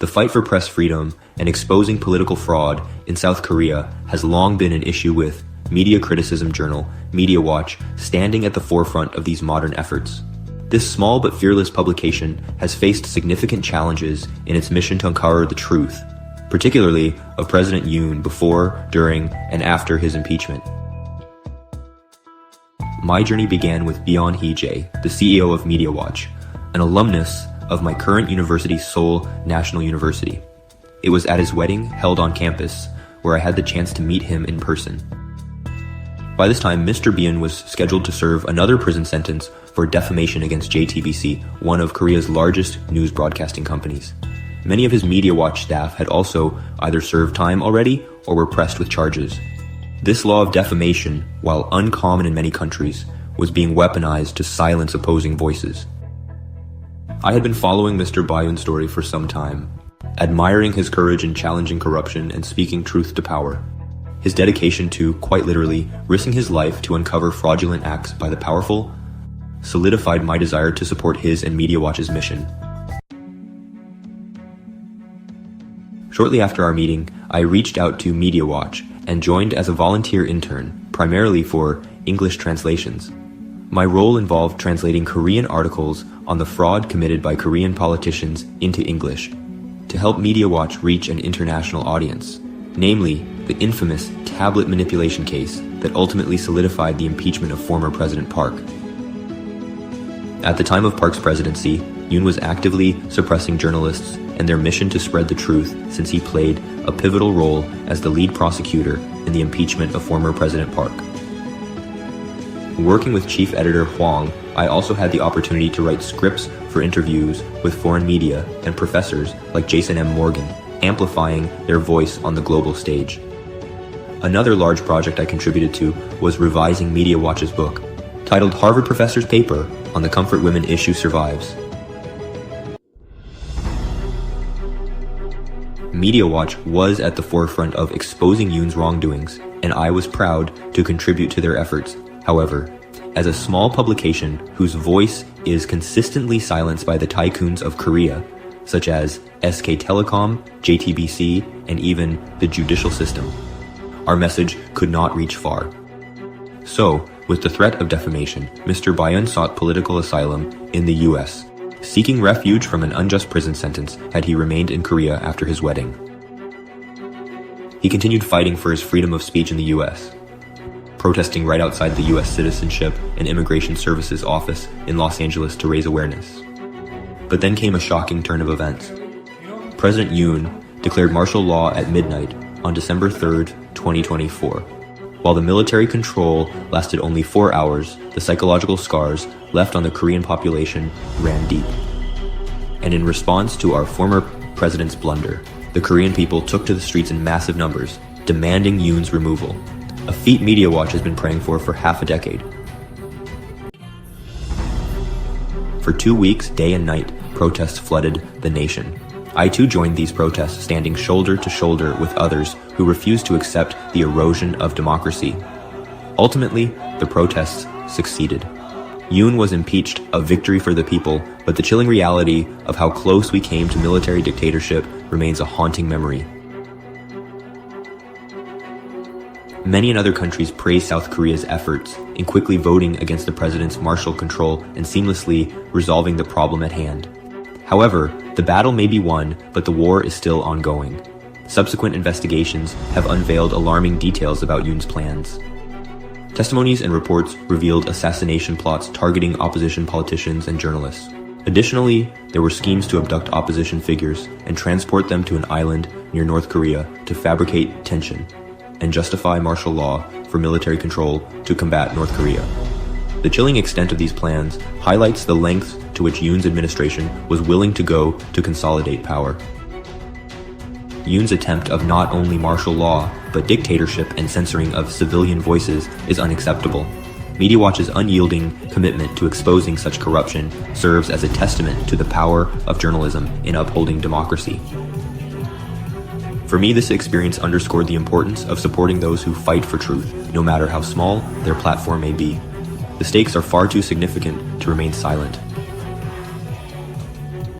The fight for press freedom and exposing political fraud in South Korea has long been an issue, with media criticism journal Mediawatch standing at the forefront of these modern efforts. This small but fearless publication has faced significant challenges in its mission to uncover the truth, particularly of President Yoon before, during, and after his impeachment. My journey began with Byun Hee-jae, the CEO of Mediawatch, an alumnus of my current university, Seoul National University. It was at his wedding, held on campus, where I had the chance to meet him in person. By this time, Mr. Byun was scheduled to serve another prison sentence for defamation against JTBC, one of Korea's largest news broadcasting companies. Many of his Mediawatch staff had also either served time already or were pressed with charges. This law of defamation, while uncommon in many countries, was being weaponized to silence opposing voices. I had been following Mr. Byun's story for some time, admiring his courage in challenging corruption and speaking truth to power. His dedication to, quite literally, risking his life to uncover fraudulent acts by the powerful solidified my desire to support his and Mediawatch's mission. Shortly after our meeting, I reached out to Mediawatch and joined as a volunteer intern, primarily for English translations. My role involved translating Korean articles on the fraud committed by Korean politicians into English to help Mediawatch reach an international audience, namely the infamous tablet manipulation case that ultimately solidified the impeachment of former President Park. At the time of Park's presidency, Yoon was actively suppressing journalists and their mission to spread the truth, since he played a pivotal role as the lead prosecutor in the impeachment of former President Park. Working with chief editor Hwang, I also had the opportunity to write scripts for interviews with foreign media and professors like Jason M. Morgan, amplifying their voice on the global stage. Another large project I contributed to was revising Mediawatch's book, titled Harvard Professor's Paper on the Comfort Women Issue Survives. Mediawatch was at the forefront of exposing Yoon's wrongdoings, and I was proud to contribute to their efforts. However, as a small publication whose voice is consistently silenced by the tycoons of Korea, such as SK Telecom, JTBC, and even the judicial system, our message could not reach far. So, with the threat of defamation, Mr. Byun sought political asylum in the US, seeking refuge from an unjust prison sentence had he remained in Korea after his wedding. He continued fighting for his freedom of speech in the US, protesting right outside the U.S. Citizenship and Immigration Services office in Los Angeles to raise awareness. But then came a shocking turn of events. President Yoon declared martial law at midnight on December 3rd, 2024. While the military control lasted only 4 hours, the psychological scars left on the Korean population ran deep. And in response to our former president's blunder, the Korean people took to the streets in massive numbers, demanding Yoon's removal, a feat Mediawatch has been praying for half a decade. For 2 weeks, day and night, protests flooded the nation. I too joined these protests, standing shoulder to shoulder with others who refused to accept the erosion of democracy. Ultimately, the protests succeeded. Yoon was impeached, a victory for the people, but the chilling reality of how close we came to military dictatorship remains a haunting memory. Many in other countries praise South Korea's efforts in quickly voting against the president's martial control and seamlessly resolving the problem at hand. However, the battle may be won, but the war is still ongoing. Subsequent investigations have unveiled alarming details about Yoon's plans. Testimonies and reports revealed assassination plots targeting opposition politicians and journalists. Additionally, there were schemes to abduct opposition figures and transport them to an island near North Korea to fabricate tension and justify martial law for military control to combat North Korea. The chilling extent of these plans highlights the lengths to which Yoon's administration was willing to go to consolidate power. Yoon's attempt of not only martial law, but dictatorship and censoring of civilian voices is unacceptable. Mediawatch's unyielding commitment to exposing such corruption serves as a testament to the power of journalism in upholding democracy. For me, this experience underscored the importance of supporting those who fight for truth, no matter how small their platform may be. The stakes are far too significant to remain silent.